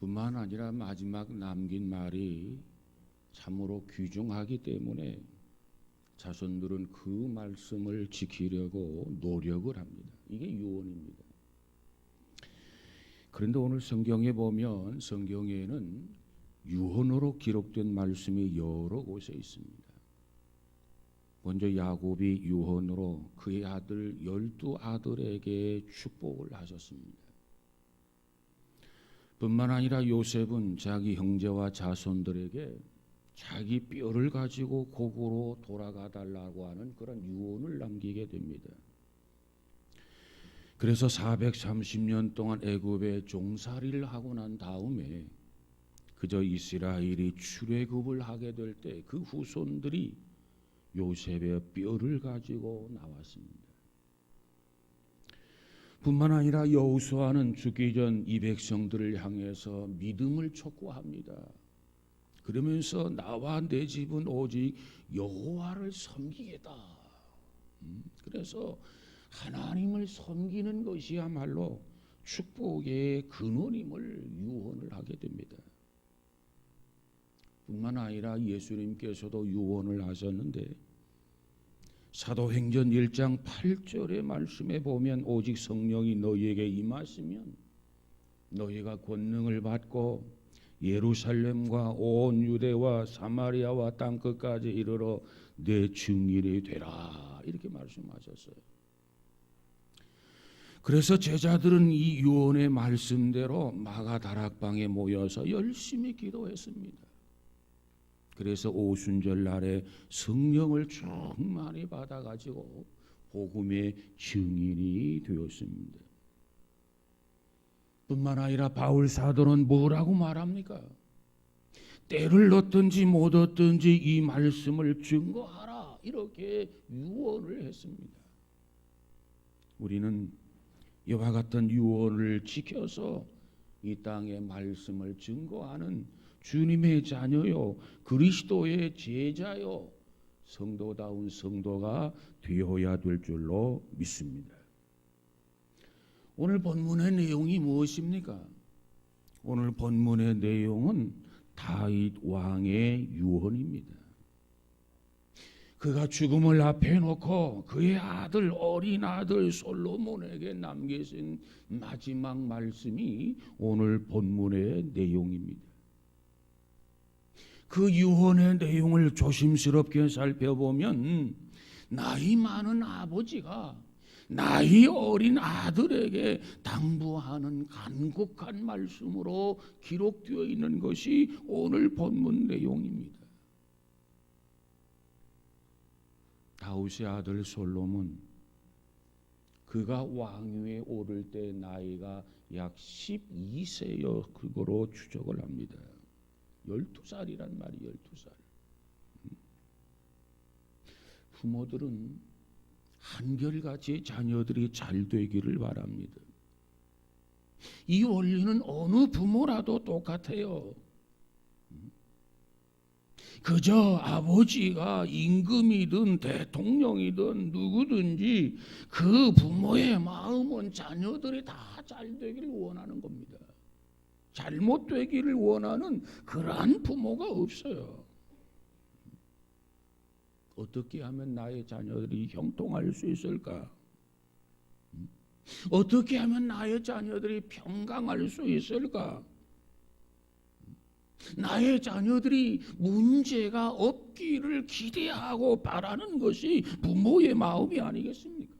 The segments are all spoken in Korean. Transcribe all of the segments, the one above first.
뿐만 아니라 마지막 남긴 말이 참으로 귀중하기 때문에 자손들은 그 말씀을 지키려고 노력을 합니다. 이게 유언입니다. 그런데 오늘 성경에 보면 성경에는 유언으로 기록된 말씀이 여러 곳에 있습니다. 먼저 야곱이 유언으로 그의 아들 12아들에게 축복을 하셨습니다. 뿐만 아니라 요셉은 자기 형제와 자손들에게 자기 뼈를 가지고 고국으로 돌아가 달라고 하는 그런 유언을 남기게 됩니다. 그래서 430년 동안 애굽에 종살이를 하고 난 다음에 그저 이스라엘이 출애굽을 하게 될 때 그 후손들이 요셉의 뼈를 가지고 나왔습니다. 뿐만 아니라 여호수아는 죽기 전 이 백성들을 향해서 믿음을 촉구합니다. 그러면서 나와 내 집은 오직 여호와를 섬기겠다. 그래서 하나님을 섬기는 것이야말로 축복의 근원임을 유언을 하게 됩니다. 뿐만 아니라 예수님께서도 유언을 하셨는데 사도행전 1장 8절의 말씀에 보면 오직 성령이 너희에게 임하시면 너희가 권능을 받고 예루살렘과 온 유대와 사마리아와 땅끝까지 이르러 내 증인이 되라 이렇게 말씀하셨어요. 그래서 제자들은 이 유언의 말씀대로 마가다락방에 모여서 열심히 기도했습니다. 그래서 오순절 날에 성령을 충만히 받아가지고 복음의 증인이 되었습니다. 뿐만 아니라 바울 사도는 뭐라고 말합니까? 때를 얻든지 못 얻든지 이 말씀을 증거하라 이렇게 유언을 했습니다. 우리는 이와 같은 유언을 지켜서 이 땅의 말씀을 증거하는 주님의 자녀요 그리스도의 제자요 성도다운 성도가 되어야 될 줄로 믿습니다. 오늘 본문의 내용이 무엇입니까? 오늘 본문의 내용은 다윗 왕의 유언입니다. 그가 죽음을 앞에 놓고 그의 아들 어린 아들 솔로몬에게 남기신 마지막 말씀이 오늘 본문의 내용입니다. 그 유언의 내용을 조심스럽게 살펴보면 나이 많은 아버지가 나이 어린 아들에게 당부하는 간곡한 말씀으로 기록되어 있는 것이 오늘 본문 내용입니다. 다윗의 아들 솔로몬 그가 왕위에 오를 때 나이가 약 12세여 그거로 추적을 합니다. 12살이란 말이 12살. 부모들은 한결같이 자녀들이 잘 되기를 바랍니다. 이 원리는 어느 부모라도 똑같아요. 그저 아버지가 임금이든 대통령이든 누구든지 그 부모의 마음은 자녀들이 다 잘 되기를 원하는 겁니다. 잘못되기를 원하는 그러한 부모가 없어요. 어떻게 하면 나의 자녀들이 형통할 수 있을까? 어떻게 하면 나의 자녀들이 평강할 수 있을까? 나의 자녀들이 문제가 없기를 기대하고 바라는 것이 부모의 마음이 아니겠습니까?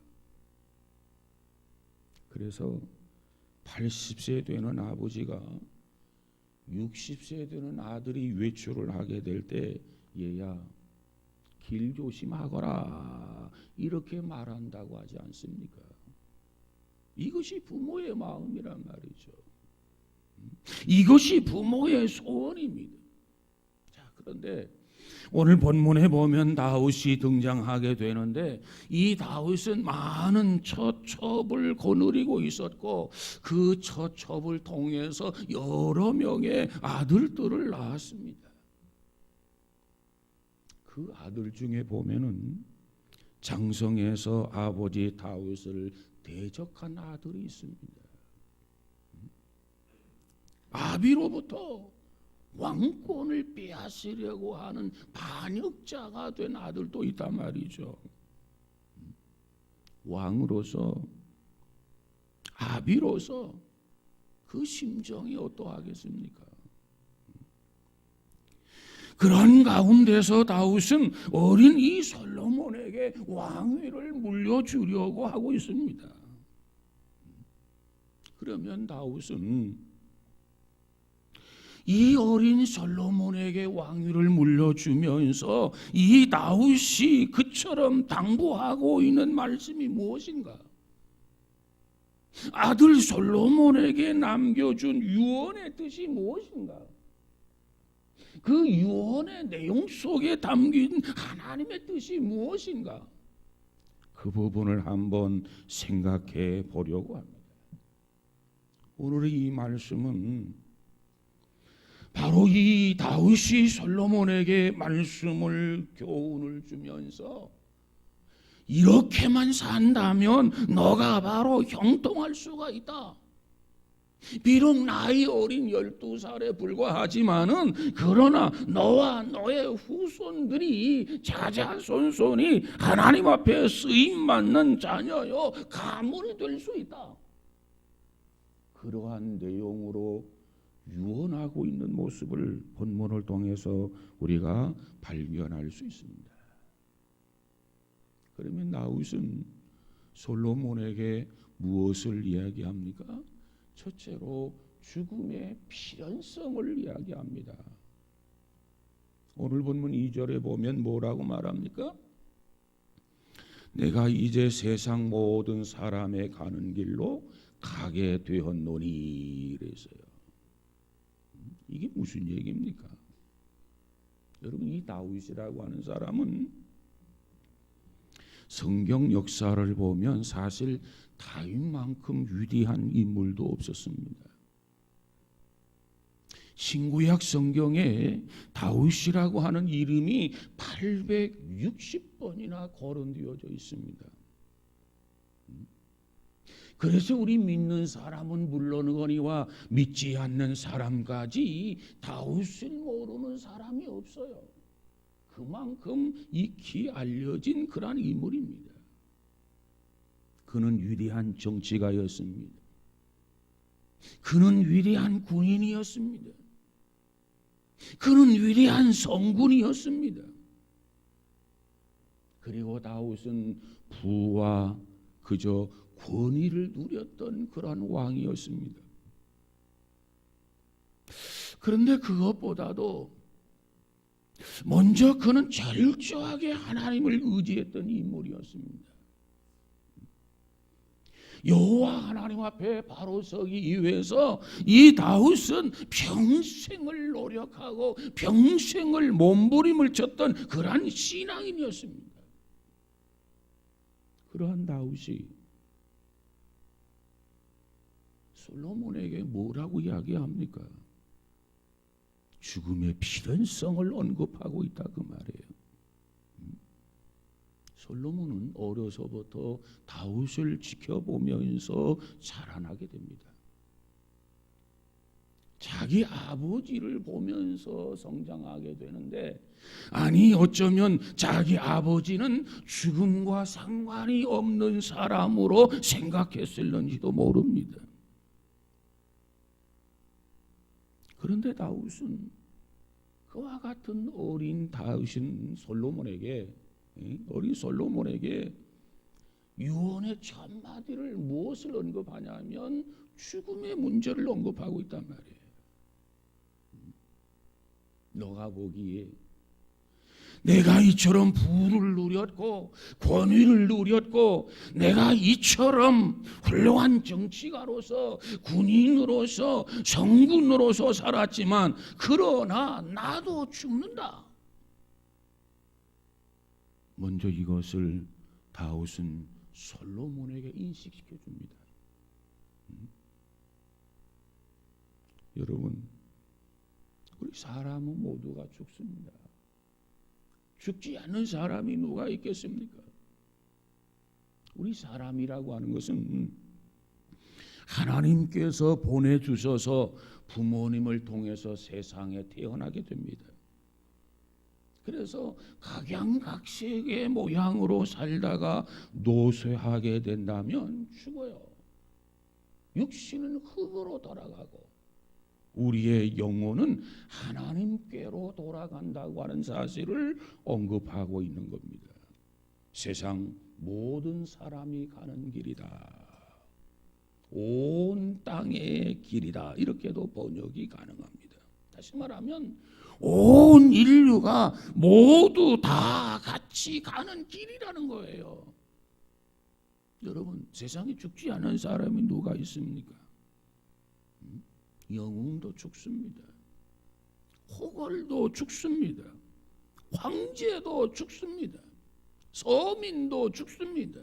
그래서 80세 되는 아버지가 60세 되는 아들이 외출을 하게 될 때 얘야 길 조심하거라 이렇게 말한다고 하지 않습니까? 이것이 부모의 마음이란 말이죠. 이것이 부모의 소원입니다. 자, 그런데 오늘 본문에 보면 다윗이 등장하게 되는데 이 다윗은 많은 처첩을 거느리고 있었고 그 처첩을 통해서 여러 명의 아들들을 낳았습니다. 그 아들 중에 보면은 장성에서 아버지 다윗을 대적한 아들이 있습니다. 아비로부터 왕권을 빼앗으려고 하는 반역자가 된 아들도 있단 말이죠. 왕으로서, 아비로서 그 심정이 어떠하겠습니까? 그런 가운데서 다윗은 어린 이 솔로몬에게 왕위를 물려주려고 하고 있습니다. 그러면 다윗은 이 어린 솔로몬에게 왕위를 물려주면서 이 다윗이 그처럼 당부하고 있는 말씀이 무엇인가? 아들 솔로몬에게 남겨준 유언의 뜻이 무엇인가? 그 유언의 내용 속에 담긴 하나님의 뜻이 무엇인가? 그 부분을 한번 생각해 보려고 합니다. 오늘의 이 말씀은 바로 이 다윗이 솔로몬에게 말씀을, 교훈을 주면서 이렇게만 산다면 너가 바로 형통할 수가 있다. 비록 나이 어린 12살에 불과하지만은 그러나 너와 너의 후손들이 자자손손이 하나님 앞에 쓰임받는 자녀요 가문이 될 수 있다. 그러한 내용으로 유언하고 있는 모습을 본문을 통해서 우리가 발견할 수 있습니다. 그러면 다윗은 솔로몬에게 무엇을 이야기합니까? 첫째로 죽음의 필연성을 이야기합니다. 오늘 본문 2절에 보면 뭐라고 말합니까? 내가 이제 세상 모든 사람의 가는 길로 가게 되었노니 그랬어요. 이게 무슨 얘기입니까? 여러분, 이 다윗이라고 하는 사람은 성경 역사를 보면 사실 다윗만큼 위대한 인물도 없었습니다. 신구약 성경에 다윗이라고 하는 이름이 860번이나 거론되어져 있습니다. 그래서 우리 믿는 사람은 물론이거니와 믿지 않는 사람까지 다윗을 모르는 사람이 없어요. 그만큼 익히 알려진 그런 인물입니다. 그는 위대한 정치가였습니다. 그는 위대한 군인이었습니다. 그는 위대한 성군이었습니다. 그리고 다윗은 부와 그저 권위를 누렸던 그런 왕이었습니다. 그런데 그것보다도 먼저 그는 철저하게 하나님을 의지했던 인물이었습니다. 여호와 하나님 앞에 바로 서기 위해서 이 다윗은 평생을 노력하고 평생을 몸부림을 쳤던 그러한 신앙인이었습니다. 그러한 다윗이 솔로몬에게 뭐라고 이야기합니까? 죽음의 필연성을 언급하고 있다 그 말이에요. 솔로몬은 어려서부터 다윗을 지켜보면서 자라나게 됩니다. 자기 아버지를 보면서 성장하게 되는데, 아니 어쩌면 자기 아버지는 죽음과 상관이 없는 사람으로 생각했을는지도 모릅니다. 그런데 다윗은 그와 같은 어린 다윗인 솔로몬에게 유언의 첫 마디를 무엇을 언급하냐면 죽음의 문제를 언급하고 있단 말이에요. 너가 보기에 내가 이처럼 부를 누렸고 권위를 누렸고 내가 이처럼 훌륭한 정치가로서 군인으로서 성군으로서 살았지만 그러나 나도 죽는다. 먼저 이것을 다윗은 솔로몬에게 인식시켜 줍니다. 여러분, 우리 사람은 모두가 죽습니다. 죽지 않는 사람이 누가 있겠습니까? 우리 사람이라고 하는 것은 하나님께서 보내주셔서 부모님을 통해서 세상에 태어나게 됩니다. 그래서 각양각색의 모양으로 살다가 노쇠하게 된다면 죽어요. 육신은 흙으로 돌아가고 우리의 영혼은 하나님께로 돌아간다고 하는 사실을 언급하고 있는 겁니다. 세상 모든 사람이 가는 길이다. 온 땅의 길이다. 이렇게도 번역이 가능합니다. 다시 말하면 온 인류가 모두 다 같이 가는 길이라는 거예요. 여러분, 세상에 죽지 않은 사람이 누가 있습니까? 영웅도 죽습니다. 호걸도 죽습니다. 황제도 죽습니다. 서민도 죽습니다.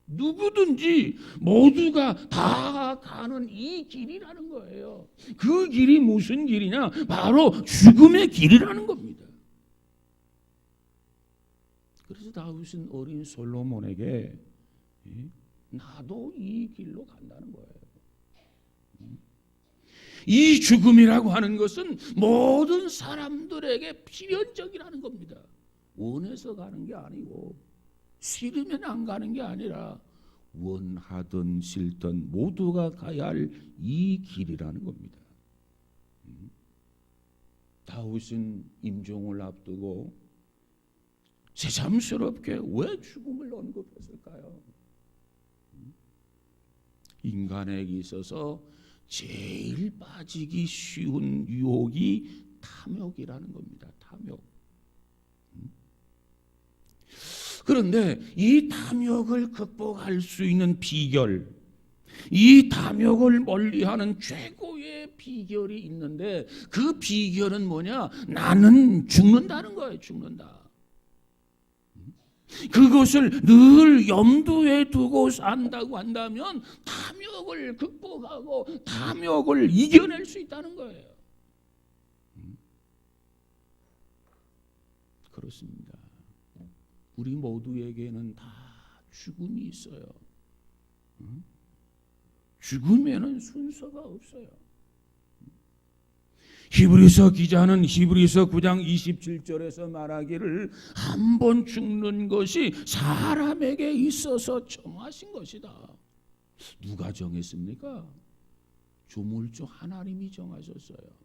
누구든지 모두가 다 가는 이 길이라는 거예요. 그 길이 무슨 길이냐? 바로 죽음의 길이라는 겁니다. 그래서 다윗은 어린 솔로몬에게 나도 이 길로 간다는 거예요. 이 죽음이라고 하는 것은 모든 사람들에게 필연적이라는 겁니다. 원해서 가는 게 아니고 싫으면 안 가는 게 아니라 원하든 싫든 모두가 가야 할 이 길이라는 겁니다. 다윗은 임종을 앞두고 새삼스럽게 왜 죽음을 언급했을까요? 인간에게 있어서 제일 빠지기 쉬운 유혹이 탐욕이라는 겁니다. 탐욕. 그런데 이 탐욕을 극복할 수 있는 비결, 이 탐욕을 멀리하는 최고의 비결이 있는데 그 비결은 뭐냐? 나는 죽는다는 거예요. 죽는다. 그것을 늘 염두에 두고 산다고 한다면 탐욕을 극복하고 탐욕을 이겨낼 수 있다는 거예요. 그렇습니다. 우리 모두에게는 다 죽음이 있어요. 죽음에는 순서가 없어요. 히브리서 기자는 히브리서 9장 27절에서 말하기를 한 번 죽는 것이 사람에게 있어서 정하신 것이다. 누가 정했습니까? 조물주 하나님이 정하셨어요.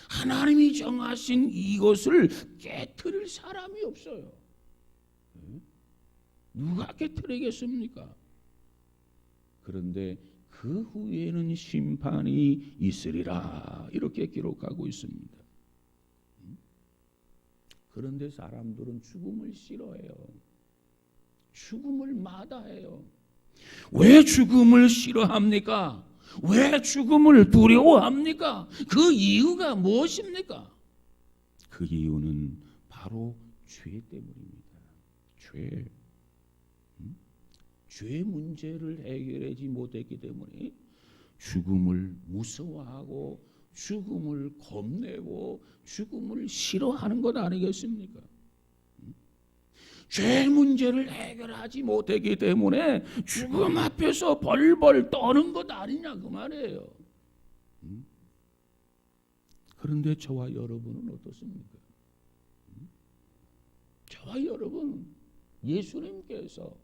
하나님이 정하신 이것을 깨트릴 사람이 없어요. 누가 깨트리겠습니까? 그런데 그 후에는 심판이 있으리라 이렇게 기록하고 있습니다. 그런데 사람들은 죽음을 싫어해요. 죽음을 마다해요. 왜 죽음을 싫어합니까? 왜 죽음을 두려워합니까? 그 이유가 무엇입니까? 그 이유는 바로 죄 때문입니다. 죄 문제를 해결하지 못했기 때문에 죽음을 무서워하고 죽음을 겁내고 죽음을 싫어하는 것 아니겠습니까? 죄 문제를 해결하지 못했기 때문에 죽음 앞에서 벌벌 떠는 것 아니냐 그 말이에요. 그런데 저와 여러분은 어떻습니까? 저와 여러분, 예수님께서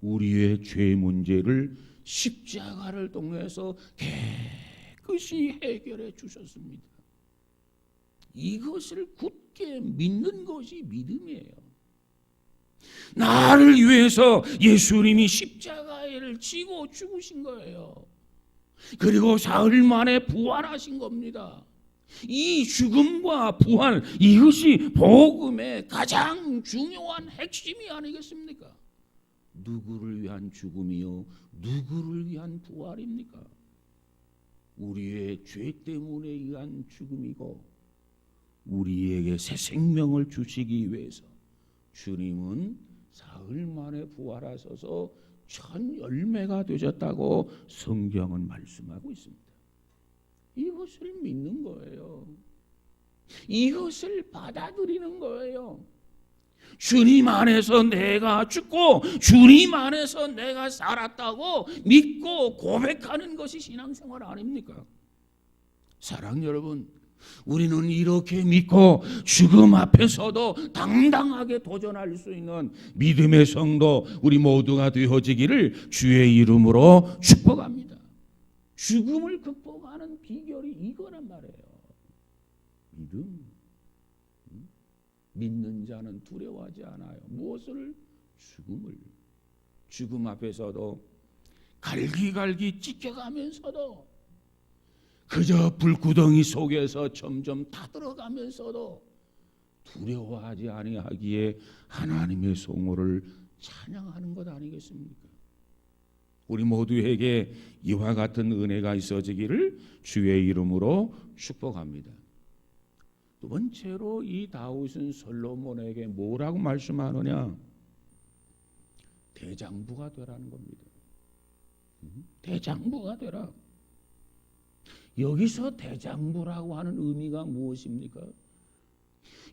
우리의 죄 문제를 십자가를 통해서 깨끗이 해결해 주셨습니다. 이것을 굳게 믿는 것이 믿음이에요. 나를 위해서 예수님이 십자가를 지고 죽으신 거예요. 그리고 사흘 만에 부활하신 겁니다. 이 죽음과 부활, 이것이 복음의 가장 중요한 핵심이 아니겠습니까? 누구를 위한 죽음이요? 누구를 위한 부활입니까? 우리의 죄 때문에 의한 죽음이고 우리에게 새 생명을 주시기 위해서 주님은 사흘 만에 부활하셔서 천 열매가 되셨다고 성경은 말씀하고 있습니다. 이것을 믿는 거예요. 이것을 받아들이는 거예요. 주님 안에서 내가 죽고 주님 안에서 내가 살았다고 믿고 고백하는 것이 신앙생활 아닙니까? 사랑 여러분, 우리는 이렇게 믿고 죽음 앞에서도 당당하게 도전할 수 있는 믿음의 성도 우리 모두가 되어지기를 주의 이름으로 축복합니다. 죽음을 극복하는 비결이 이거란 말이에요. 믿음. 믿는 자는 두려워하지 않아요. 무엇을? 죽음을. 죽음 앞에서도 갈기갈기 찢겨가면서도 그저 불구덩이 속에서 점점 타들어가면서도 두려워하지 아니하기에 하나님의 성호를 찬양하는 것 아니겠습니까? 우리 모두에게 이와 같은 은혜가 있어지기를 주의 이름으로 축복합니다. 두 번째로 이 다윗은 솔로몬에게 뭐라고 말씀하느냐? 대장부가 되라는 겁니다. 대장부가 되라. 여기서 대장부라고 하는 의미가 무엇입니까?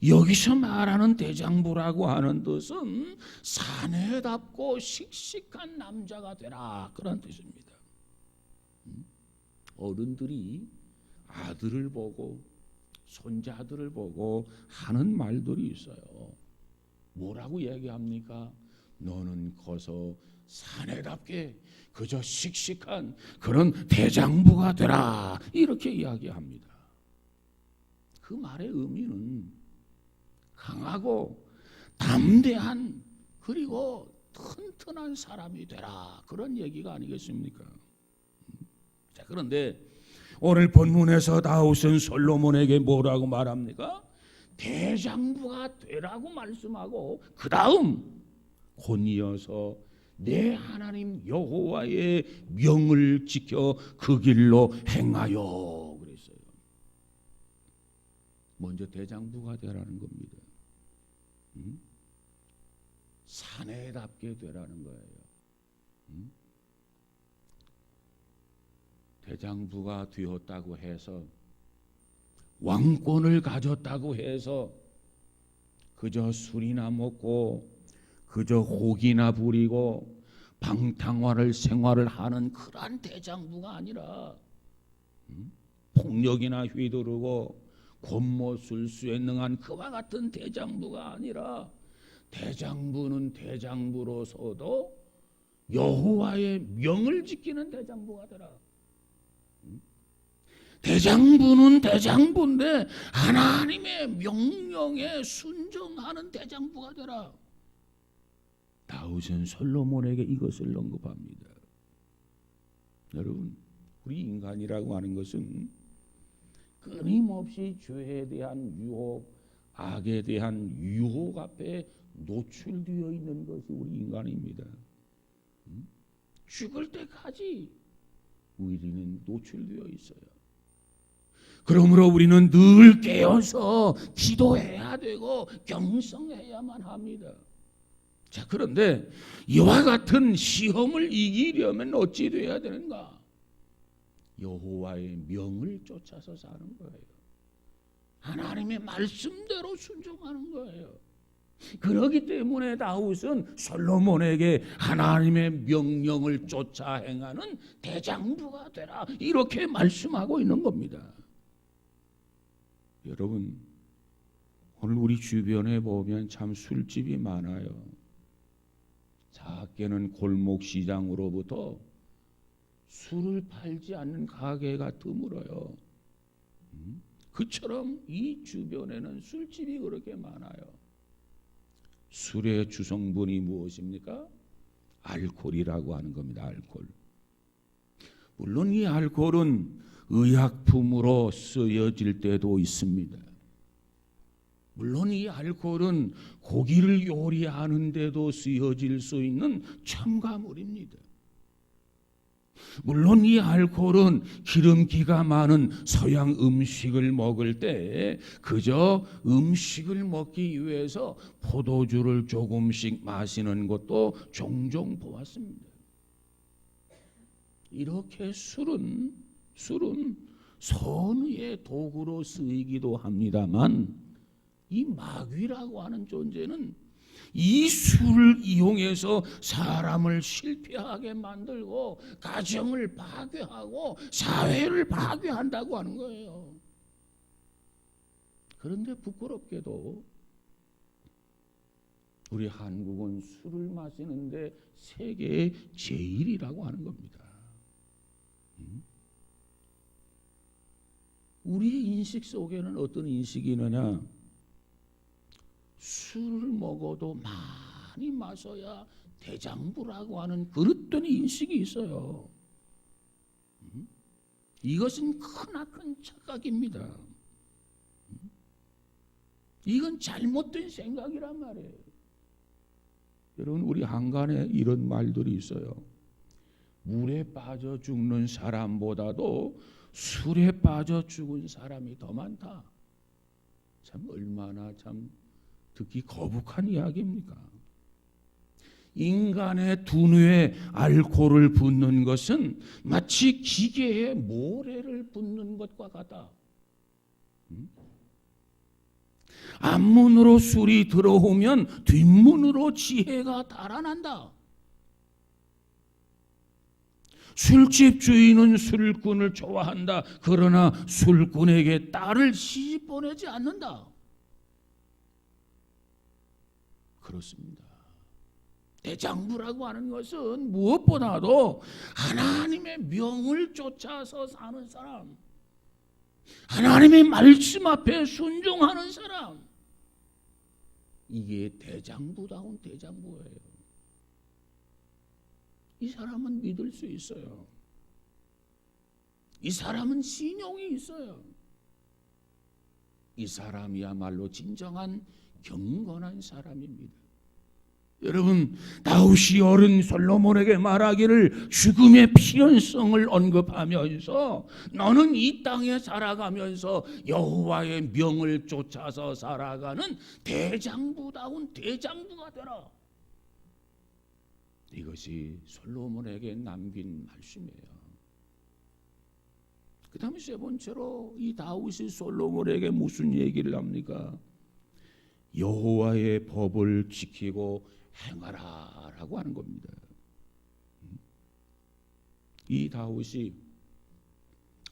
여기서 말하는 대장부라고 하는 뜻은 사내답고 씩씩한 남자가 되라, 그런 뜻입니다. 어른들이 아들을 보고 손자들을 보고 하는 말들이 있어요. 뭐라고 얘기합니까? 너는 커서 사내답게 그저 씩씩한 그런 대장부가 되라, 이렇게 이야기합니다. 그 말의 의미는 강하고 담대한 그리고 튼튼한 사람이 되라, 그런 얘기가 아니겠습니까? 자, 그런데 오늘 본문에서 다윗은 솔로몬에게 뭐라고 말합니까? 대장부가 되라고 말씀하고 그 다음 곧 이어서 내 하나님 여호와의 명을 지켜 그 길로 행하여 그랬어요. 먼저 대장부가 되라는 겁니다. 사내답게 되라는 거예요. 대장부가 되었다고 해서 왕권을 가졌다고 해서 그저 술이나 먹고 그저 혹이나 부리고 방탕화를 생활을 하는 그러한 대장부가 아니라 폭력이나 휘두르고 권모술수에 능한 그와 같은 대장부가 아니라 대장부는 대장부로서도 여호와의 명을 지키는 대장부가 되라. 대장부는 대장부인데 하나님의 명령에 순종하는 대장부가 되라. 다윗은 솔로몬에게 이것을 언급합니다. 여러분, 우리 인간이라고 하는 것은 끊임없이 죄에 대한 유혹, 악에 대한 유혹 앞에 노출되어 있는 것이 우리 인간입니다. 죽을 때까지 우리는 노출되어 있어요. 그러므로 우리는 늘 깨어서 기도해야 되고 경성해야만 합니다. 자, 그런데 이와 같은 시험을 이기려면 어찌 돼야 되는가? 여호와의 명을 쫓아서 사는 거예요. 하나님의 말씀대로 순종하는 거예요. 그렇기 때문에 다윗은 솔로몬에게 하나님의 명령을 쫓아 행하는 대장부가 되라, 이렇게 말씀하고 있는 겁니다. 여러분, 오늘 우리 주변에 보면 참 술집이 많아요. 작게는 골목 시장으로부터 술을 팔지 않는 가게가 드물어요. 그처럼 이 주변에는 술집이 그렇게 많아요. 술의 주성분이 무엇입니까? 알코올이라고 하는 겁니다. 알코올. 물론 이 알코올은 의약품으로 쓰여질 때도 있습니다. 물론 이 알코올은 고기를 요리하는 데도 쓰여질 수 있는 첨가물입니다. 물론 이 알코올은 기름기가 많은 서양 음식을 먹을 때 그저 음식을 먹기 위해서 포도주를 조금씩 마시는 것도 종종 보았습니다. 이렇게 술은 선의의 도구로 쓰이기도 합니다만 이 마귀라고 하는 존재는 이 술을 이용해서 사람을 실패하게 만들고 가정을 파괴하고 사회를 파괴한다고 하는 거예요. 그런데 부끄럽게도 우리 한국은 술을 마시는데 세계 제1위라고 하는 겁니다. 우리의 인식 속에는 어떤 인식이 있느냐? 술을 먹어도 많이 마셔야 대장부라고 하는 그릇된 인식이 있어요. 이것은 크나큰 착각입니다. 이건 잘못된 생각이란 말이에요. 여러분, 우리 한간에 이런 말들이 있어요. 물에 빠져 죽는 사람보다도 술에 빠져 죽은 사람이 더 많다. 참 얼마나 참 듣기 거북한 이야기입니까? 인간의 두뇌에 알코올을 붓는 것은 마치 기계에 모래를 붓는 것과 같다. 앞문으로 술이 들어오면 뒷문으로 지혜가 달아난다. 술집 주인은 술꾼을 좋아한다. 그러나 술꾼에게 딸을 시집 보내지 않는다. 그렇습니다. 대장부라고 하는 것은 무엇보다도 하나님의 명을 쫓아서 사는 사람, 하나님의 말씀 앞에 순종하는 사람, 이게 대장부다운 대장부예요. 이 사람은 믿을 수 있어요. 이 사람은 신용이 있어요. 이 사람이야말로 진정한 경건한 사람입니다. 여러분, 다윗이 어른 솔로몬에게 말하기를 죽음의 필연성을 언급하면서 너는 이 땅에 살아가면서 여호와의 명을 쫓아서 살아가는 대장부다운 대장부가 되라. 이것이 솔로몬에게 남긴 말씀이에요. 그 다음에 세 번째로 이 다윗이 솔로몬에게 무슨 얘기를 합니까? 여호와의 법을 지키고 행하라 라고 하는 겁니다. 이 다윗이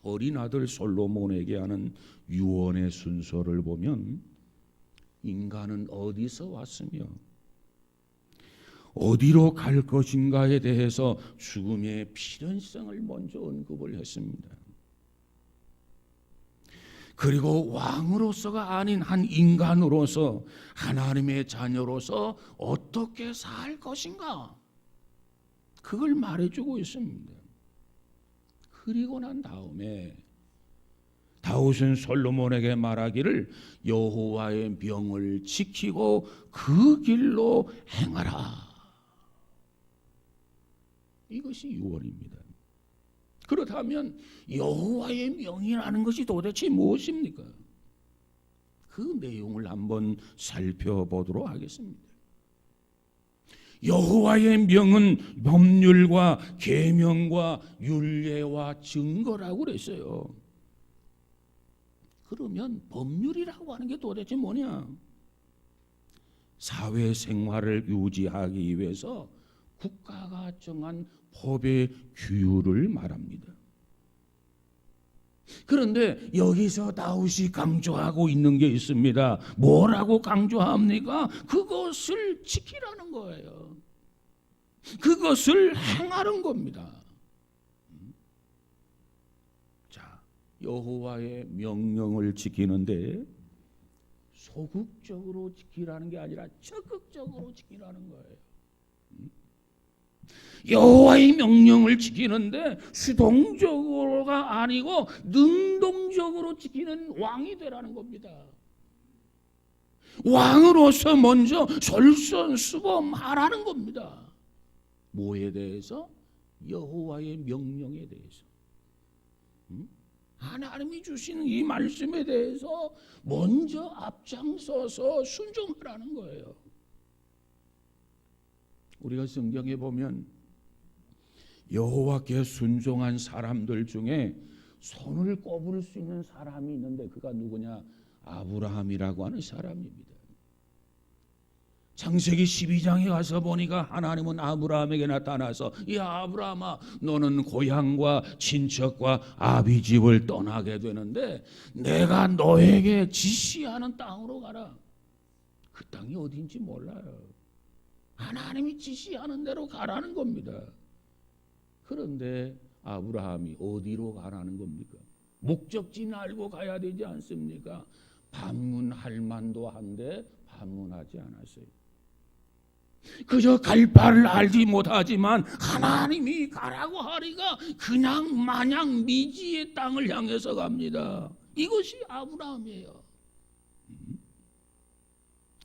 어린 아들 솔로몬에게 하는 유언의 순서를 보면 인간은 어디서 왔으며 어디로 갈 것인가에 대해서 죽음의 필연성을 먼저 언급을 했습니다. 그리고 왕으로서가 아닌 한 인간으로서 하나님의 자녀로서 어떻게 살 것인가, 그걸 말해주고 있습니다. 그리고 난 다음에 다윗은 솔로몬에게 말하기를 여호와의 명을 지키고 그 길로 행하라. 이것이 유언입니다. 그렇다면 여호와의 명이라는 것이 도대체 무엇입니까? 그 내용을 한번 살펴보도록 하겠습니다. 여호와의 명은 법률과 계명과 율례와 증거라고 그랬어요. 그러면 법률이라고 하는 게 도대체 뭐냐? 사회생활을 유지하기 위해서 국가가 정한 법의 규율을 말합니다. 그런데 여기서 다윗이 강조하고 있는 게 있습니다. 뭐라고 강조합니까? 그것을 지키라는 거예요. 그것을 행하는 겁니다. 자, 여호와의 명령을 지키는데 소극적으로 지키라는 게 아니라 적극적으로 지키라는 거예요. 여호와의 명령을 지키는데 수동적으로가 아니고 능동적으로 지키는 왕이 되라는 겁니다. 왕으로서 먼저 솔선수범하라는 겁니다. 뭐에 대해서? 여호와의 명령에 대해서. 하나님이 주시는 이 말씀에 대해서 먼저 앞장서서 순종하라는 거예요. 우리가 성경에 보면 여호와께 순종한 사람들 중에 손을 꼽을 수 있는 사람이 있는데 그가 누구냐? 아브라함이라고 하는 사람입니다. 창세기 12장에 가서 보니까 하나님은 아브라함에게 나타나서 야 아브라함아 너는 고향과 친척과 아비 집을 떠나게 되는데 내가 너에게 지시하는 땅으로 가라. 그 땅이 어딘지 몰라요. 하나님이 지시하는 대로 가라는 겁니다. 그런데 아브라함이 어디로 가라는 겁니까? 목적지는 알고 가야 되지 않습니까? 방문할 만도 한데 방문하지 않았어요. 그저 갈 바를 알지 못하지만 하나님이 가라고 하리가 그냥 마냥 미지의 땅을 향해서 갑니다. 이것이 아브라함이에요.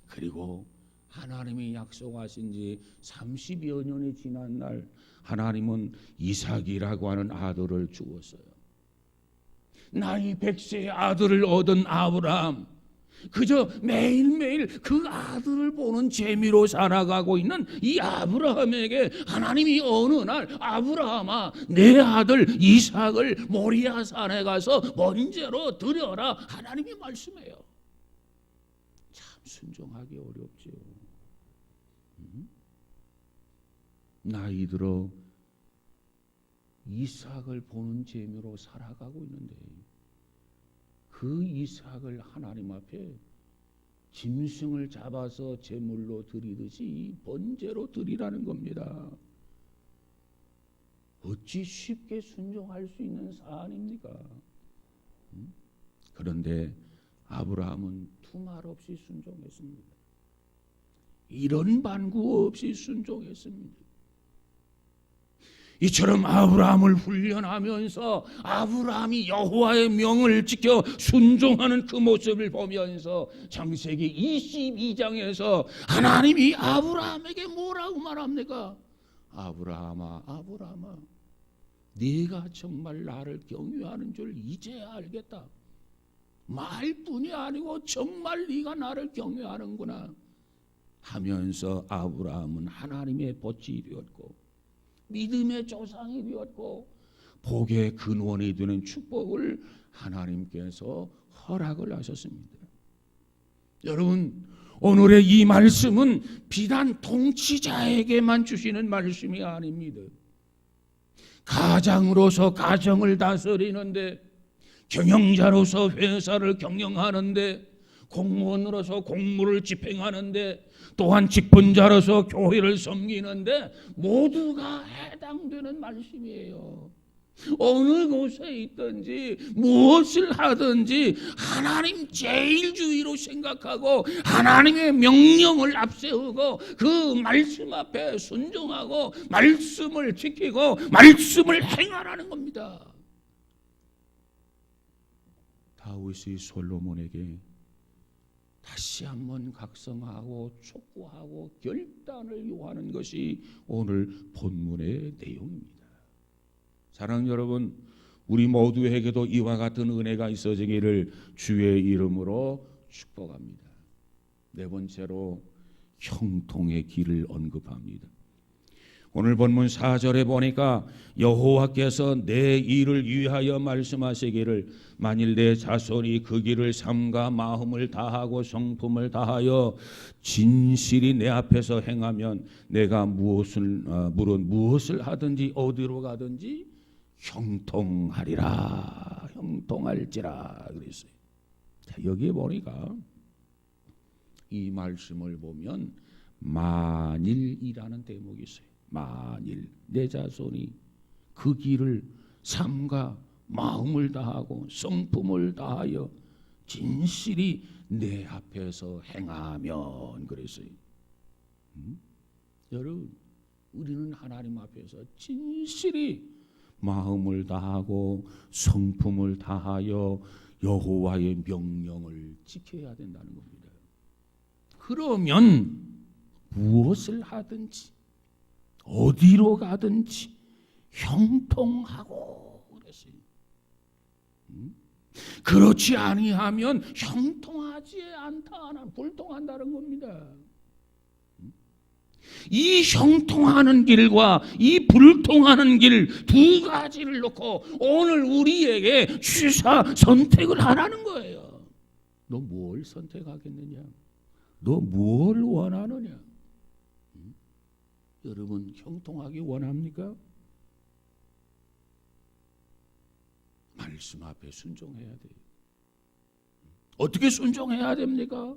그리고 하나님이 약속하신 지 30여 년이 지난 날 하나님은 이삭이라고 하는 아들을 주었어요. 나이 100세의 아들을 얻은 아브라함, 그저 매일매일 그 아들을 보는 재미로 살아가고 있는 이 아브라함에게 하나님이 어느 날 아브라함아 내 아들 이삭을 모리아 산에 가서 번제로 드려라 하나님이 말씀해요. 참 순종하기 어렵죠. 나이 들어 이삭을 보는 재미로 살아가고 있는데 그 이삭을 하나님 앞에 짐승을 잡아서 제물로 드리듯이 번제로 드리라는 겁니다. 어찌 쉽게 순종할 수 있는 사안입니까? 그런데 아브라함은 두말 없이 순종했습니다. 이런 반구 없이 순종했습니다. 이처럼 아브라함을 훈련하면서 아브라함이 여호와의 명을 지켜 순종하는 그 모습을 보면서 창세기 22장에서 하나님이 아브라함에게 뭐라고 말합니까? 아브라함아 아브라함아 네가 정말 나를 경외하는 줄 이제야 알겠다. 말뿐이 아니고 정말 네가 나를 경외하는구나 하면서 아브라함은 하나님의 벗이 되었고 믿음의 조상이 되었고 복의 근원이 되는 축복을 하나님께서 허락을 하셨습니다. 여러분 오늘의 이 말씀은 비단 통치자에게만 주시는 말씀이 아닙니다. 가장으로서 가정을 다스리는데, 경영자로서 회사를 경영하는데, 공무원으로서 공무를 집행하는데, 또한 직분자로서 교회를 섬기는데 모두가 해당되는 말씀이에요. 어느 곳에 있든지 무엇을 하든지 하나님 제일주의로 생각하고 하나님의 명령을 앞세우고 그 말씀 앞에 순종하고 말씀을 지키고 말씀을 행하라는 겁니다. 다윗이 솔로몬에게 다시 한번 각성하고 촉구하고 결단을 요하는 것이 오늘 본문의 내용입니다. 사랑하는 여러분, 우리 모두에게도 이와 같은 은혜가 있어지기를 주의 이름으로 축복합니다. 네 번째로 형통의 길을 언급합니다. 오늘 본문 4절에 보니까 여호와께서 내 일을 위하여 말씀하시기를 만일 내 자손이 그 길을 삼가 마음을 다하고 성품을 다하여 진실이 내 앞에서 행하면 내가 무엇을 하든지 어디로 가든지 형통하리라 형통할지라 그랬어요. 자, 여기에 보니까 이 말씀을 보면 만일이라는 대목이 있어요. 만일 내 자손이 그 길을 삼가 마음을 다하고 성품을 다하여 진실이 내 앞에서 행하면 그랬어요. 여러분, 우리는 하나님 앞에서 진실이 마음을 다하고 성품을 다하여 여호와의 명령을 지켜야 된다는 겁니다. 그러면 무엇을 하든지 어디로 가든지 형통하고 그랬어요. 그렇지 아니하면 형통하지 않다, 불통한다는 겁니다. 이 형통하는 길과 이 불통하는 길 두 가지를 놓고 오늘 우리에게 취사 선택을 하라는 거예요. 너 뭘 선택하겠느냐? 너 뭘 원하느냐? 여러분 형통하기 원합니까? 말씀 앞에 순종해야 돼요. 어떻게 순종해야 됩니까?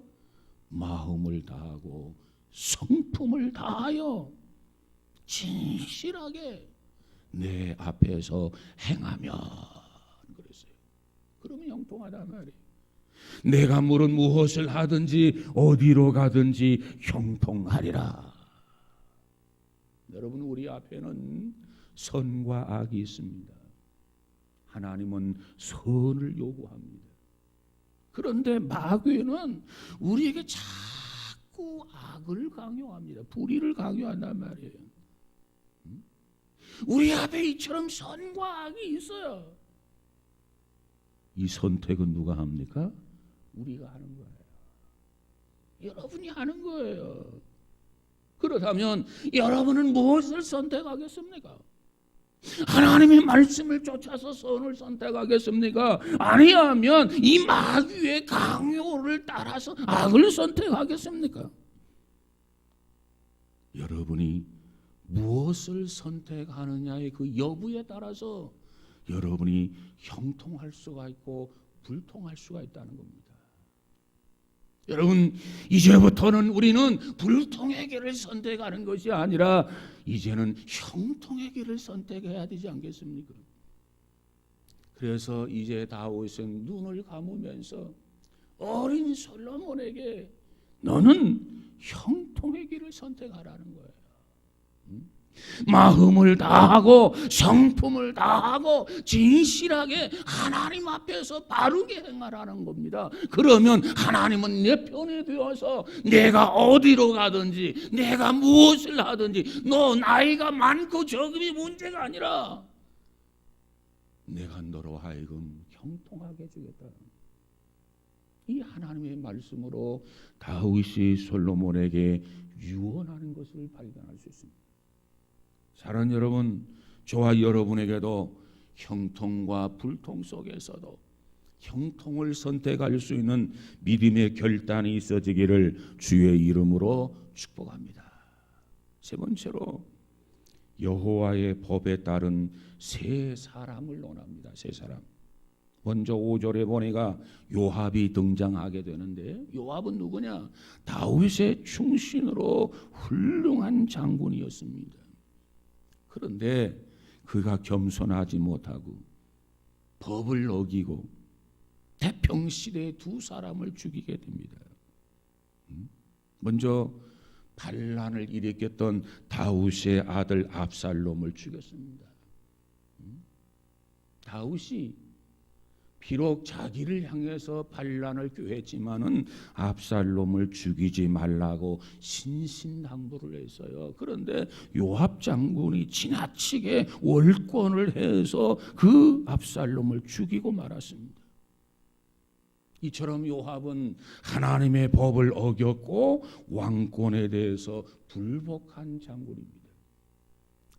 마음을 다하고 성품을 다하여 진실하게 내 앞에서 행하면 그랬어요. 그러면 형통하단 말이에요. 내가 물은 무엇을 하든지 어디로 가든지 형통하리라. 여러분 우리 앞에는 선과 악이 있습니다. 하나님은 선을 요구합니다. 그런데 마귀는 우리에게 자꾸 악을 강요합니다. 불의를 강요한단 말이에요. 우리 앞에 이처럼 선과 악이 있어요. 이 선택은 누가 합니까? 우리가 하는 거예요. 여러분이 하는 거예요. 그렇다면 여러분은 무엇을 선택하겠습니까? 하나님의 말씀을 쫓아서 선을 선택하겠습니까? 아니하면 이 마귀의 강요를 따라서 악을 선택하겠습니까? 여러분이 무엇을 선택하느냐의 그 여부에 따라서 여러분이 형통할 수가 있고 불통할 수가 있다는 겁니다. 여러분 이제부터는 우리는 불통의 길을 선택하는 것이 아니라 이제는 형통의 길을 선택해야 되지 않겠습니까? 그래서 이제 다윗은 눈을 감으면서 어린 솔로몬에게 너는 형통의 길을 선택하라는 거예요. 마음을 다하고 성품을 다하고 진실하게 하나님 앞에서 바르게 행하라는 겁니다. 그러면 하나님은 내 편에 되어서 내가 어디로 가든지 내가 무엇을 하든지 너 나이가 많고 적음이 문제가 아니라 내가 너로 하여금 형통하게 해주겠다. 이 하나님의 말씀으로 다윗이 솔로몬에게 유언하는 것을 발견할 수 있습니다. 사랑하는 여러분, 저와 여러분에게도 형통과 불통 속에서도 형통을 선택할 수 있는 믿음의 결단이 있어지기를 주의 이름으로 축복합니다. 세 번째로 여호와의 법에 따른 세 사람을 논합니다. 세 사람. 먼저 5절에 보니까 요압이 등장하게 되는데 요압은 누구냐? 다윗의 충신으로 훌륭한 장군이었습니다. 그런데 그가 겸손하지 못하고 법을 어기고 태평시대에 두 사람을 죽이게 됩니다. 먼저 반란을 일으켰던 다윗의 아들 압살롬을 죽였습니다. 다윗이 비록 자기를 향해서 반란을 꾀했지만은 압살롬을 죽이지 말라고 신신당부를 했어요. 그런데 요압 장군이 지나치게 월권을 해서 그 압살롬을 죽이고 말았습니다. 이처럼 요압은 하나님의 법을 어겼고 왕권에 대해서 불복한 장군입니다.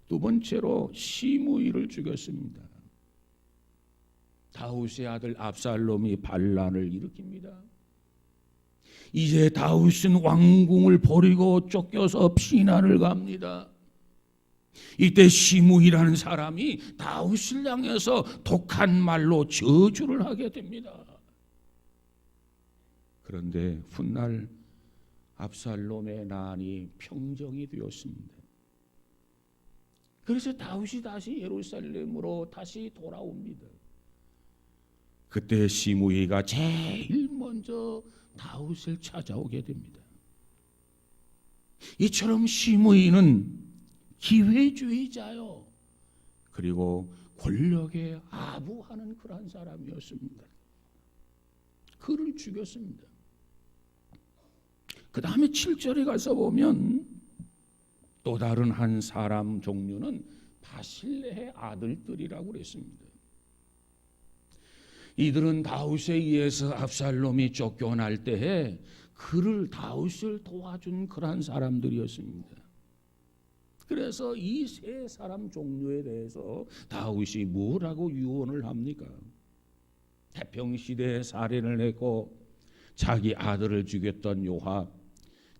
두 번째로 시므이를 죽였습니다. 다윗의 아들 압살롬이 반란을 일으킵니다. 이제 다윗은 왕궁을 버리고 쫓겨서 피난을 갑니다. 이때 시므이라는 사람이 다윗을 향해서 독한 말로 저주를 하게 됩니다. 그런데 훗날 압살롬의 난이 평정이 되었습니다. 그래서 다윗이 다시 예루살렘으로 다시 돌아옵니다. 그때 시므이가 제일 먼저 다윗을 찾아오게 됩니다. 이처럼 시므이는 기회주의자요, 그리고 권력에 아부하는 그런 사람이었습니다. 그를 죽였습니다. 그 다음에 7절에 가서 보면 또 다른 한 사람 종류는 바실레의 아들들이라고 그랬습니다. 이들은 다윗에 의해서 압살롬이 쫓겨날 때에 그를 다윗을 도와준 그러한 사람들이었습니다. 그래서 이 세 사람 종류에 대해서 다윗이 뭐라고 유언을 합니까? 태평시대에 살인을 했고 자기 아들을 죽였던 요압,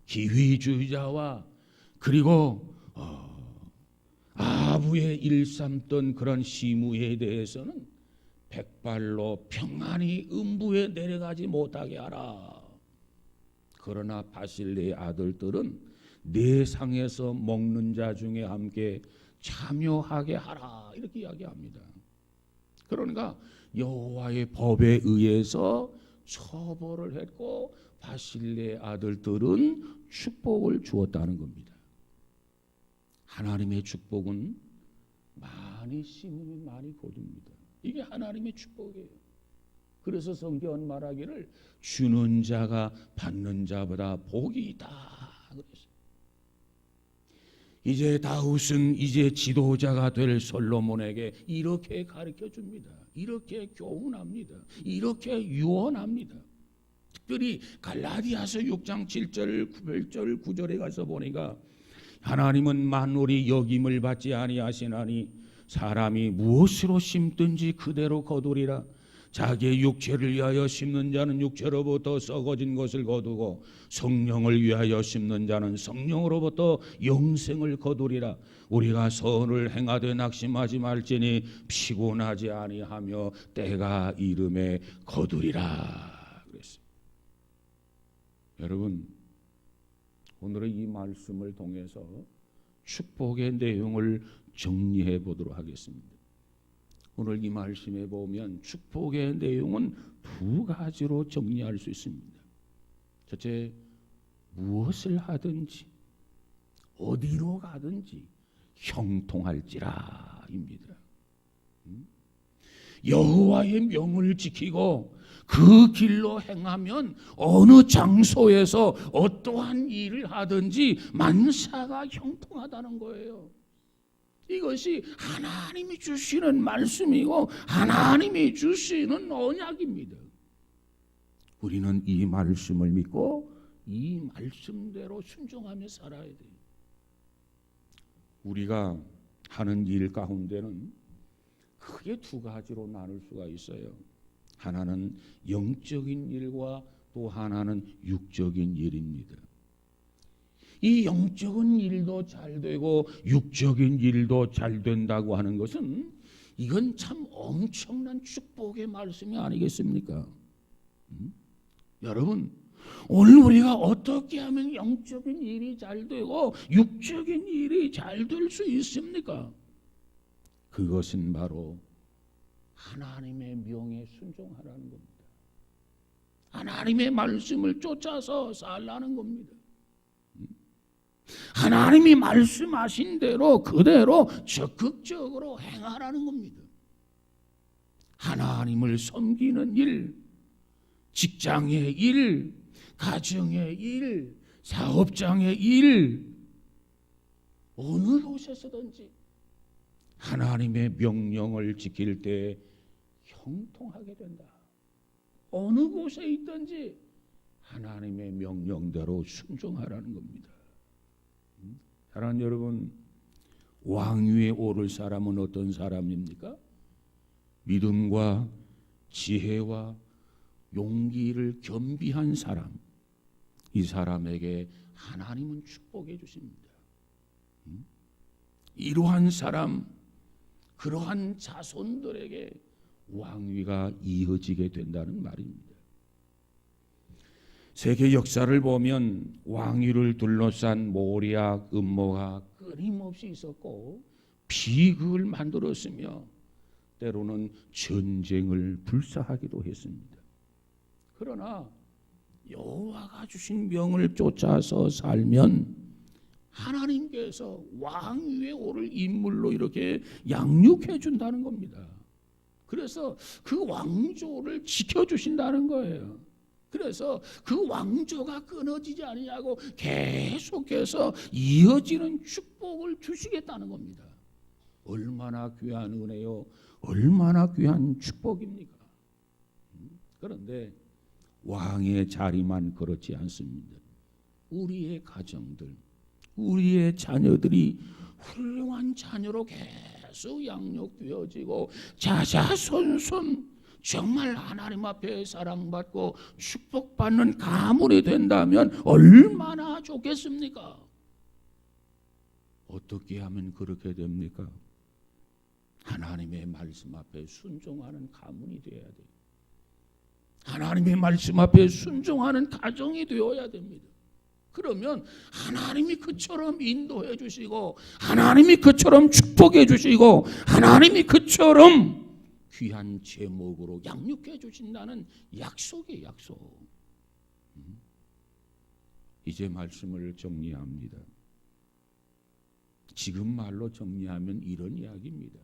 기회주의자와 그리고 아부의 일삼던 그런 시무에 대해서는 백발로 평안히 음부에 내려가지 못하게 하라. 그러나 바실레의 아들들은 내 상에서 먹는 자 중에 함께 참여하게 하라. 이렇게 이야기합니다. 그러니까 여호와의 법에 의해서 처벌을 했고 바실레의 아들들은 축복을 주었다는 겁니다. 하나님의 축복은 많이 심으면 많이 거둡니다. 이게 하나님의 축복이에요. 그래서 성경은 말하기를 주는 자가 받는 자보다 복이 있다 그랬어요. 이제 다윗은 이제 지도자가 될 솔로몬에게 이렇게 가르쳐 줍니다. 이렇게 교훈합니다. 이렇게 유언합니다. 특별히 갈라디아서 6장 7절 8절 9절에 가서 보니까 하나님은 만물이 여김을 받지 아니하시나니 사람이 무엇으로 심든지 그대로 거두리라. 자기의 육체를 위하여 심는 자는 육체로부터 썩어진 것을 거두고 성령을 위하여 심는 자는 성령으로부터 영생을 거두리라. 우리가 선을 행하되 낙심하지 말지니 피곤하지 아니하며 때가 이름에 거두리라 그랬어요. 여러분, 오늘의 이 말씀을 통해서 축복의 내용을 정리해 보도록 하겠습니다. 오늘 이 말씀에 보면 축복의 내용은 두 가지로 정리할 수 있습니다. 첫째, 무엇을 하든지 어디로 가든지 형통할지라입니다. 여호와의 명을 지키고 그 길로 행하면 어느 장소에서 어떠한 일을 하든지 만사가 형통하다는 거예요. 이것이 하나님이 주시는 말씀이고 하나님이 주시는 언약입니다. 우리는 이 말씀을 믿고 이 말씀대로 순종하며 살아야 돼요. 우리가 하는 일 가운데는 크게 두 가지로 나눌 수가 있어요. 하나는 영적인 일과 또 하나는 육적인 일입니다. 이 영적인 일도 잘 되고 육적인 일도 잘 된다고 하는 것은 이건 참 엄청난 축복의 말씀이 아니겠습니까? 여러분, 오늘 우리가 어떻게 하면 영적인 일이 잘 되고 육적인 일이 잘 될 수 있습니까? 그것은 바로 하나님의 명에 순종하라는 겁니다. 하나님의 말씀을 쫓아서 살라는 겁니다. 하나님이 말씀하신 대로 그대로 적극적으로 행하라는 겁니다. 하나님을 섬기는 일, 직장의 일, 가정의 일, 사업장의 일, 어느 곳에서든지 하나님의 명령을 지킬 때 형통하게 된다. 어느 곳에 있든지 하나님의 명령대로 순종하라는 겁니다. 사랑하는 여러분, 왕위에 오를 사람은 어떤 사람입니까? 믿음과 지혜와 용기를 겸비한 사람. 이 사람에게 하나님은 축복해 주십니다. 이러한 사람, 그러한 자손들에게 왕위가 이어지게 된다는 말입니다. 세계 역사를 보면 왕위를 둘러싼 모략, 음모가 끊임없이 있었고 비극을 만들었으며 때로는 전쟁을 불사하기도 했습니다. 그러나 여호와가 주신 명을 쫓아서 살면 하나님께서 왕위에 오를 인물로 이렇게 양육해 준다는 겁니다. 그래서 그 왕조를 지켜주신다는 거예요. 그래서 그 왕조가 끊어지지 아니하고 계속해서 이어지는 축복을 주시겠다는 겁니다. 얼마나 귀한 은혜요, 얼마나 귀한 축복입니까? 그런데 왕의 자리만 그렇지 않습니다. 우리의 가정들, 우리의 자녀들이 훌륭한 자녀로 계속 양육되어지고 자자손손 정말 하나님 앞에 사랑받고 축복받는 가문이 된다면 얼마나 좋겠습니까? 어떻게 하면 그렇게 됩니까? 하나님의 말씀 앞에 순종하는 가문이 되어야 돼요. 하나님의 말씀 앞에 순종하는 가정이 되어야 됩니다. 그러면 하나님이 그처럼 인도해 주시고 하나님이 그처럼 축복해 주시고 하나님이 그처럼 귀한 제목으로 양육해 주신다는 약속이에요. 약속. 이제 말씀을 정리합니다. 지금 말로 정리하면 이런 이야기입니다.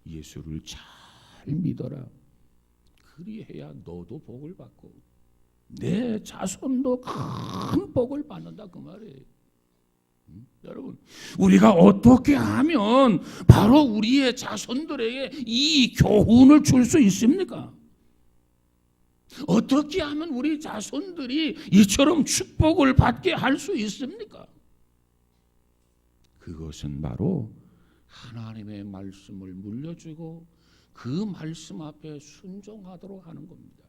예수를 잘 믿어라. 그리해야 너도 복을 받고 내 자손도 큰 복을 받는다 그 말이에요. 여러분, 우리가 어떻게 하면 바로 우리의 자손들에게 이 교훈을 줄 수 있습니까? 어떻게 하면 우리 자손들이 이처럼 축복을 받게 할 수 있습니까? 그것은 바로 하나님의 말씀을 물려주고 그 말씀 앞에 순종하도록 하는 겁니다.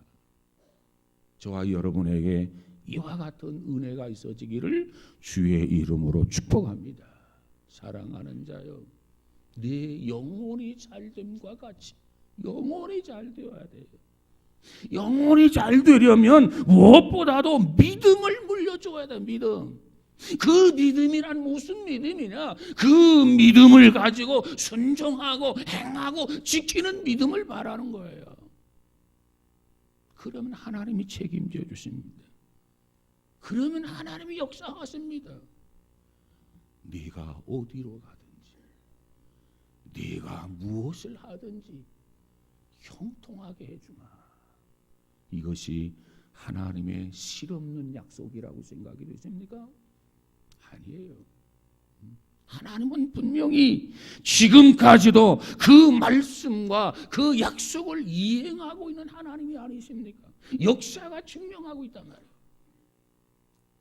저와 여러분에게 이와 같은 은혜가 있어지기를 주의 이름으로 축복합니다. 사랑하는 자여, 네 영혼이 잘됨과 같이 영혼이 잘 되어야 돼요. 영혼이 잘 되려면 무엇보다도 믿음을 물려줘야 돼. 믿음. 그 믿음이란 무슨 믿음이냐? 그 믿음을 가지고 순종하고 행하고 지키는 믿음을 말하는 거예요. 그러면 하나님이 책임져 주십니다. 그러면 하나님이 역사하십니다. 네가 어디로 가든지 네가 무엇을 하든지 형통하게 해주마. 이것이 하나님의 실없는 약속이라고 생각이 되십니까? 아니에요. 하나님은 분명히 지금까지도 그 말씀과 그 약속을 이행하고 있는 하나님이 아니십니까? 역사가 증명하고 있단 말이에요.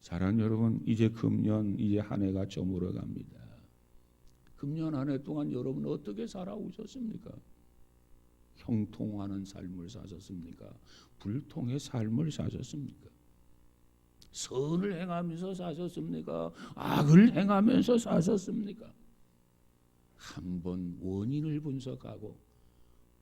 사랑하는 여러분, 이제 금년 이제 한 해가 저물어 갑니다. 금년 한 해 동안 여러분 어떻게 살아오셨습니까? 형통하는 삶을 사셨습니까? 불통의 삶을 사셨습니까? 선을 행하면서 사셨습니까? 악을 행하면서 사셨습니까? 한번 원인을 분석하고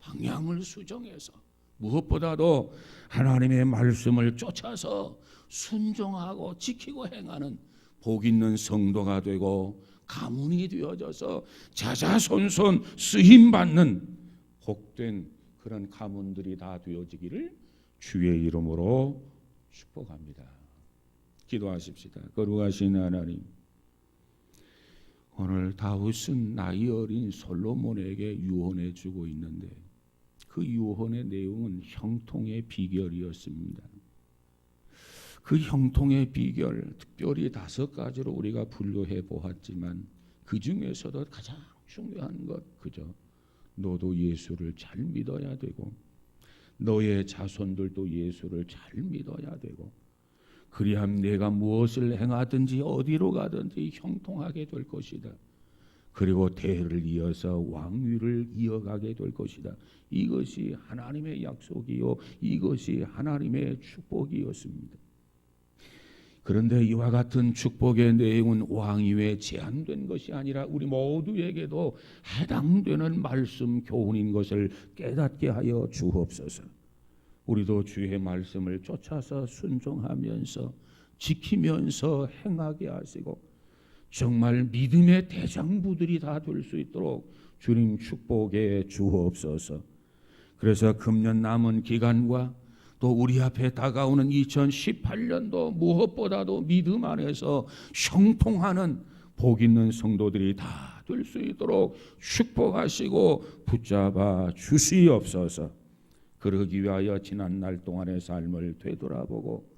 방향을 수정해서 무엇보다도 하나님의 말씀을 쫓아서 순종하고 지키고 행하는 복 있는 성도가 되고 가문이 되어져서 자자손손 쓰임받는 복된 그런 가문들이 다 되어지기를 주의 이름으로 축복합니다. 기도하십시다. 거룩하신 하나님, 오늘 다윗은 나이 어린 솔로몬에게 유언해 주고 있는데 그 유언의 내용은 형통의 비결이었습니다. 그 형통의 비결 특별히 5가지로 우리가 분류해 보았지만 그 중에서도 가장 중요한 것 그저 너도 예수를 잘 믿어야 되고 너의 자손들도 예수를 잘 믿어야 되고 그리하면 내가 무엇을 행하든지 어디로 가든지 형통하게 될 것이다. 그리고 대를 이어서 왕위를 이어가게 될 것이다. 이것이 하나님의 약속이요 이것이 하나님의 축복이었습니다. 그런데 이와 같은 축복의 내용은 왕위에 제한된 것이 아니라 우리 모두에게도 해당되는 말씀 교훈인 것을 깨닫게 하여 주옵소서. 우리도 주의 말씀을 쫓아서 순종하면서 지키면서 행하게 하시고 정말 믿음의 대장부들이 다 될 수 있도록 주님 축복해 주옵소서. 그래서 금년 남은 기간과 또 우리 앞에 다가오는 2018년도 무엇보다도 믿음 안에서 형통하는 복 있는 성도들이 다 될 수 있도록 축복하시고 붙잡아 주시옵소서. 그러기 위하여 지난 날 동안의 삶을 되돌아보고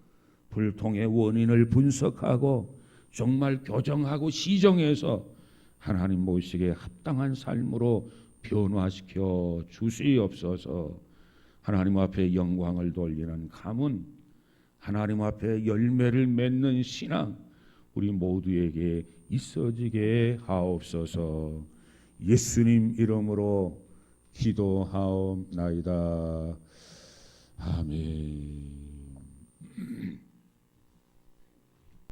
불통의 원인을 분석하고 정말 교정하고 시정해서 하나님 모시기에 합당한 삶으로 변화시켜 주시옵소서. 하나님 앞에 영광을 돌리는 가문, 하나님 앞에 열매를 맺는 신앙 우리 모두에게 있어지게 하옵소서. 예수님 이름으로 기도하옵나이다. 아멘.